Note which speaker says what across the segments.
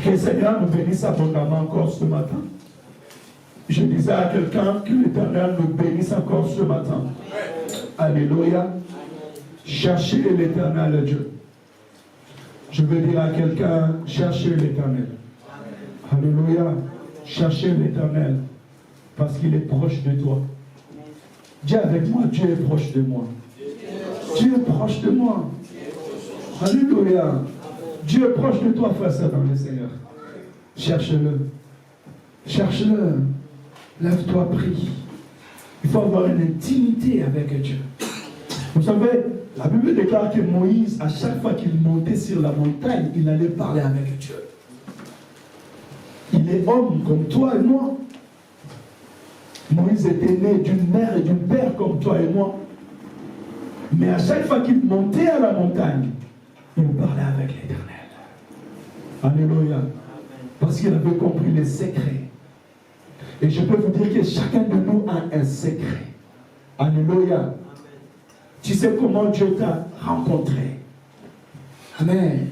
Speaker 1: Que le Seigneur nous bénisse abondamment encore ce matin. Je disais à quelqu'un que l'Éternel nous bénisse encore ce matin. Alléluia. Cherchez l'Éternel Dieu. Je veux dire à quelqu'un, cherchez l'Éternel. Alléluia. Cherchez l'Éternel parce qu'il est proche de toi. Dis avec moi, Dieu est proche de moi. Dieu est proche de moi. Alléluia. Dieu est proche de toi, frère, dans le Seigneur. Cherche-le. Cherche-le. Lève-toi, prie. Il faut avoir une intimité avec Dieu. Vous savez, la Bible déclare que Moïse, à chaque fois qu'il montait sur la montagne, il allait parler avec Dieu. Il est homme comme toi et moi. Moïse était né d'une mère et d'un père comme toi et moi. Mais à chaque fois qu'il montait à la montagne, il parlait avec l'Éternel. Alléluia. Parce qu'il avait compris les secrets. Et je peux vous dire que chacun de nous a un secret. Alléluia. Tu sais comment Dieu t'a rencontré. Amen.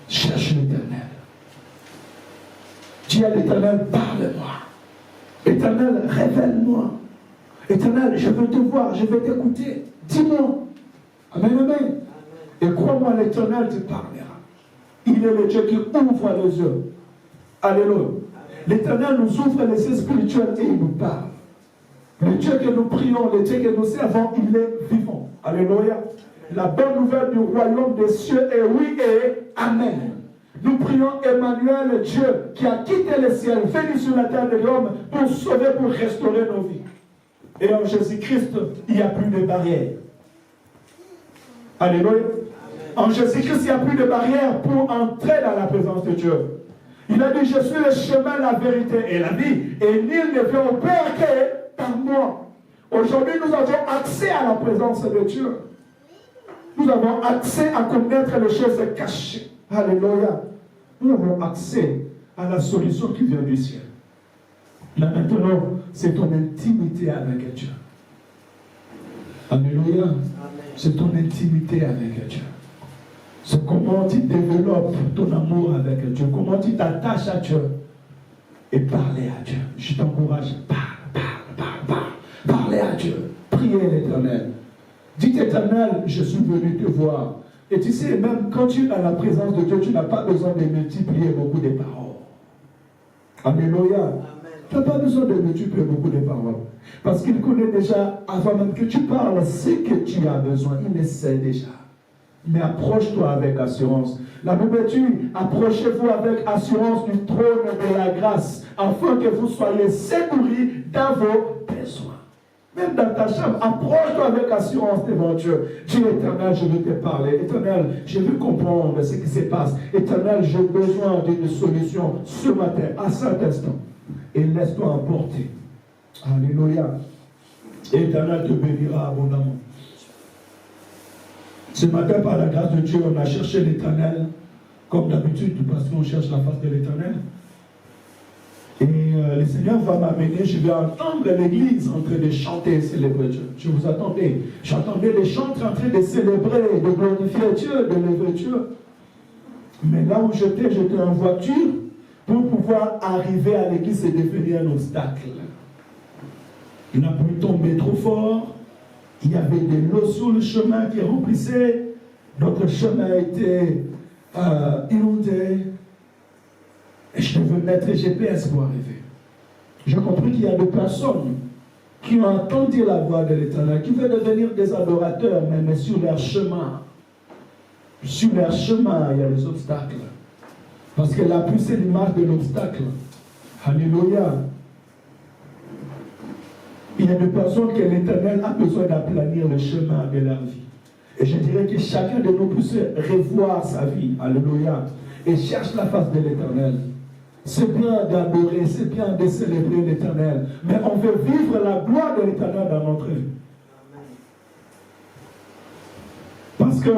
Speaker 1: Cherche l'Éternel. Dis à l'Éternel, parle-moi. Éternel, révèle-moi. Éternel, je veux te voir, je veux t'écouter. Dis-moi. Amen, amen. Et crois-moi, l'Éternel te parlera. Il est le Dieu qui ouvre les yeux. Alléluia. L'Éternel nous ouvre les yeux spirituels et il nous parle. Le Dieu que nous prions, le Dieu que nous servons, il est vivant. Alléluia. La bonne nouvelle du royaume des cieux est oui et amen. Nous prions Emmanuel, Dieu, qui a quitté le ciel, venu sur la terre de l'homme pour sauver, pour restaurer nos vies. Et en Jésus-Christ, il n'y a plus de barrières. Alléluia. En Jésus-Christ, il n'y a plus de barrières pour entrer dans la présence de Dieu. Il a dit, je suis le chemin, la vérité et la vie. Et nul ne vient au Père que par moi. Aujourd'hui, nous avons accès à la présence de Dieu. Nous avons accès à connaître les choses cachées. Alléluia. Nous avons accès à la solution qui vient du ciel. Là maintenant, c'est ton intimité avec Dieu. Alléluia. C'est ton intimité avec Dieu. C'est comment tu développes ton amour avec Dieu. Comment tu t'attaches à Dieu. Et parler à Dieu. Je t'encourage. Parle. Parlez à Dieu. Priez l'Éternel. Dites Éternel, je suis venu te voir. Et tu sais, même quand tu es dans la présence de Dieu, tu n'as pas besoin de multiplier beaucoup de paroles. Alléluia. Tu n'as pas besoin de multiplier beaucoup de paroles. Parce qu'il connaît déjà, avant même que tu parles, ce que tu as besoin. Il le sait déjà. Mais approche-toi avec assurance. La Bible dit, approchez-vous avec assurance du trône de la grâce, afin que vous soyez secouris dans vos besoins. Même dans ta chambre, approche-toi avec assurance devant Dieu. Dis, Éternel, je veux te parler. Éternel, je veux comprendre ce qui se passe. Éternel, j'ai besoin d'une solution ce matin, à cet instant. Et laisse-toi emporter. Alléluia. Éternel te bénira abondamment. Ce matin, par la grâce de Dieu, on a cherché l'Éternel, comme d'habitude, parce qu'on cherche la face de l'Éternel. Et le Seigneur va m'amener, je vais entendre l'église en train de chanter et célébrer Dieu. Je vous attendais. J'entendais les chantres en train de célébrer, de glorifier Dieu, de lever Dieu. Mais là où j'étais en voiture pour pouvoir arriver à l'église et devenir un obstacle. La pluie tombait trop fort. Il y avait de l'eau sur le chemin qui remplissait. Notre chemin était inondé. Et je devais mettre GPS pour arriver. J'ai compris qu'il y a des personnes qui ont entendu la voix de l'Éternel, qui veulent devenir des adorateurs, mais sur leur chemin. Sur leur chemin, il y a des obstacles. Parce que la pluie, c'est l'image de l'obstacle. Alléluia. Il y a des personnes que l'Éternel a besoin d'aplanir le chemin de leur vie. Et je dirais que chacun de nous puisse revoir sa vie. Alléluia. Et cherche la face de l'Éternel. C'est bien d'adorer, c'est bien de célébrer l'Éternel. Mais on veut vivre la gloire de l'Éternel dans notre vie. Parce que,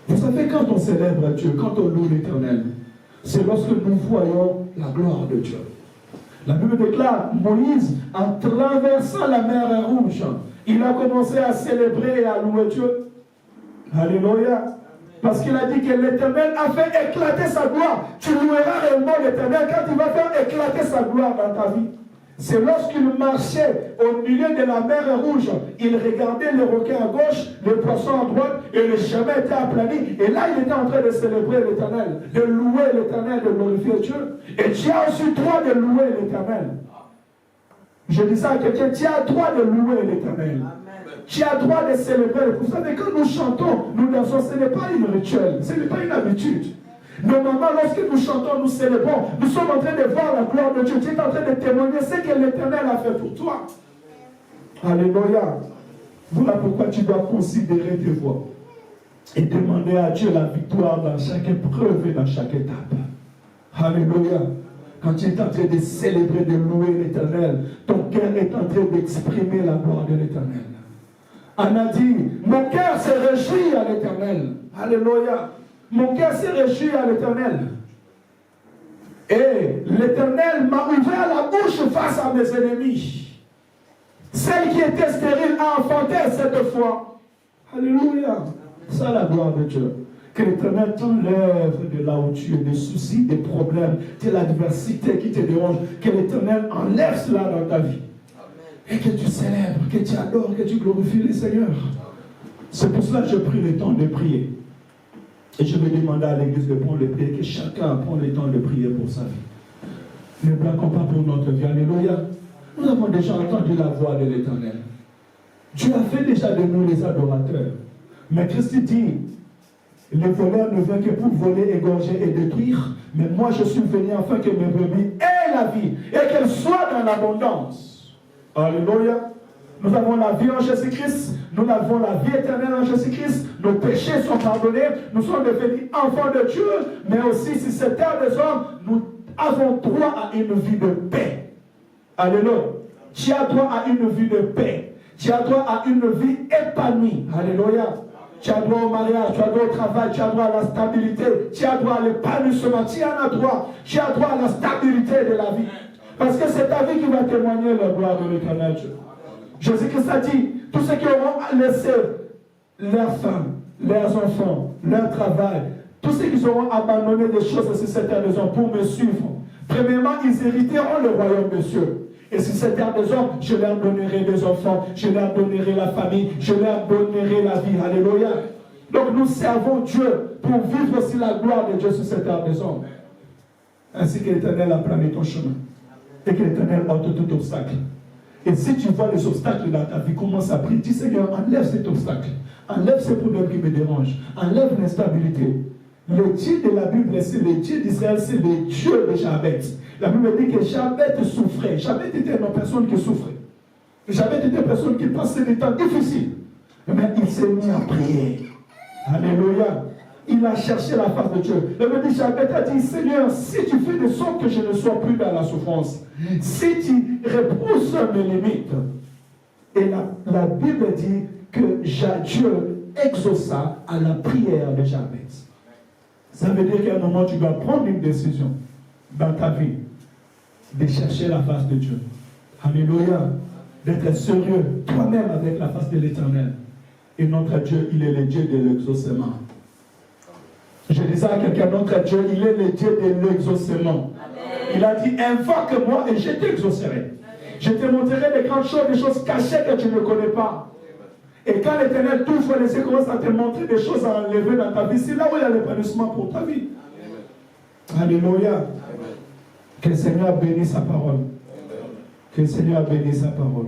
Speaker 1: vous savez, quand on célèbre Dieu, quand on loue l'Éternel, c'est lorsque nous voyons la gloire de Dieu. La Bible déclare, Moïse, en traversant la mer Rouge, il a commencé à célébrer et à louer Dieu. Alléluia. Parce qu'il a dit que l'Éternel a fait éclater sa gloire. Tu loueras l'Éternel quand il va faire éclater sa gloire dans ta vie. C'est lorsqu'il marchait au milieu de la mer Rouge, il regardait les requins à gauche, les poissons à droite, et le chemin était aplani. Et là, il était en train de célébrer l'Éternel, de louer l'Éternel, de glorifier Dieu. Et tu as aussi droit de louer l'Éternel. Je dis à quelqu'un, tu as droit de louer l'Éternel. Tu as droit de célébrer. Vous savez, quand nous chantons, nous dansons, ce n'est pas une rituel, ce n'est pas une habitude. Normalement, lorsque nous chantons, nous célébrons, nous sommes en train de voir la gloire de Dieu. Tu es en train de témoigner ce que l'Éternel a fait pour toi. Alléluia. Voilà pourquoi tu dois considérer tes voies et demander à Dieu la victoire dans chaque épreuve et dans chaque étape. Alléluia. Quand tu es en train de célébrer, de louer l'Éternel, ton cœur est en train d'exprimer la gloire de l'Éternel. Anna dit, mon cœur se réjouit à l'Éternel. Alléluia. Mon cœur s'est réjoui à l'Éternel. Et l'Éternel m'a ouvert la bouche face à mes ennemis. Celle qui était stérile a enfanté cette fois. Alléluia. C'est la gloire de Dieu. Que l'Éternel t'enlève de là où tu es, des soucis, des problèmes, de l'adversité qui te dérange. Que l'Éternel enlève cela dans ta vie. Et que tu célèbres, que tu adores, que tu glorifies le Seigneur. C'est pour cela que je pris le temps de prier. Et je vais demander à l'église de prendre le prier, que chacun prenne le temps de prier pour sa vie. Ne blaguons pas pour notre vie. Alléluia. Nous avons déjà entendu la voix de l'Éternel. Dieu a fait déjà de nous les adorateurs. Mais Christ dit, les voleurs ne viennent que pour voler, égorger et détruire. Mais moi je suis venu afin que mes brebis aient la vie et qu'elles soient dans l'abondance. Alléluia. Nous avons la vie en Jésus-Christ. Nous avons la vie éternelle en Jésus-Christ. Nos péchés sont pardonnés. Nous sommes devenus enfants de Dieu. Mais aussi, si c'est terre des hommes, nous avons droit à une vie de paix. Alléluia. Tu as droit à une vie de paix. Tu as droit à une vie épanouie. Alléluia. Tu as droit au mariage, tu as droit au travail, tu as droit à la stabilité, tu as droit à l'épanouissement, tu en as droit. Tu as droit à la stabilité de la vie. Parce que c'est ta vie qui va témoigner la gloire de l'Éternel Dieu. Jésus-Christ a dit, tous ceux qui auront laissé leurs femmes, leurs enfants, leur travail, tous ceux qui auront abandonné des choses sur cette terre des hommes pour me suivre, premièrement, ils hériteront le royaume de Dieu. Et sur cette terre des hommes, je leur donnerai des enfants, je leur donnerai la famille, je leur donnerai la vie. Alléluia. Donc nous servons Dieu pour vivre aussi la gloire de Dieu sur cette terre des hommes. Ainsi que l'Éternel a plané ton chemin. Et que l'Éternel ôte tout obstacle. Et si tu vois les obstacles dans ta vie, commence à prier. Dis Seigneur, enlève cet obstacle. Enlève ces problèmes qui me dérangent. Enlève l'instabilité. Le Dieu de la Bible, c'est le Dieu d'Israël, c'est le Dieu de Jabet. La Bible dit que Jabet souffrait. Jabet était une personne qui souffrait. Jabet était une personne qui passait des temps difficiles. Mais il s'est mis à prier. Alléluia. Il a cherché la face de Dieu. La Bible dit, Jabet a dit, Seigneur, si tu fais de sorte que je ne sois plus dans la souffrance, si tu repousses mes limites. Et la Bible dit que Dieu exauça à la prière de Jabet. Ça veut dire qu'à un moment, tu dois prendre une décision dans ta vie de chercher la face de Dieu. Alléluia. D'être sérieux toi-même avec la face de l'Éternel. Et notre Dieu, il est le Dieu de l'exaucement. Je disais à quelqu'un, notre Dieu, il est le Dieu de l'exaucement. Il a dit, invoque-moi et je t'exaucerai. Je te montrerai des grandes choses, des choses cachées que tu ne connais pas. Et quand l'Éternel t'ouvre les yeux, commence à te montrer des choses à enlever dans ta vie. C'est là où il y a l'épanouissement pour ta vie. Alléluia. Que le Seigneur bénisse sa parole. Que le Seigneur bénisse sa parole.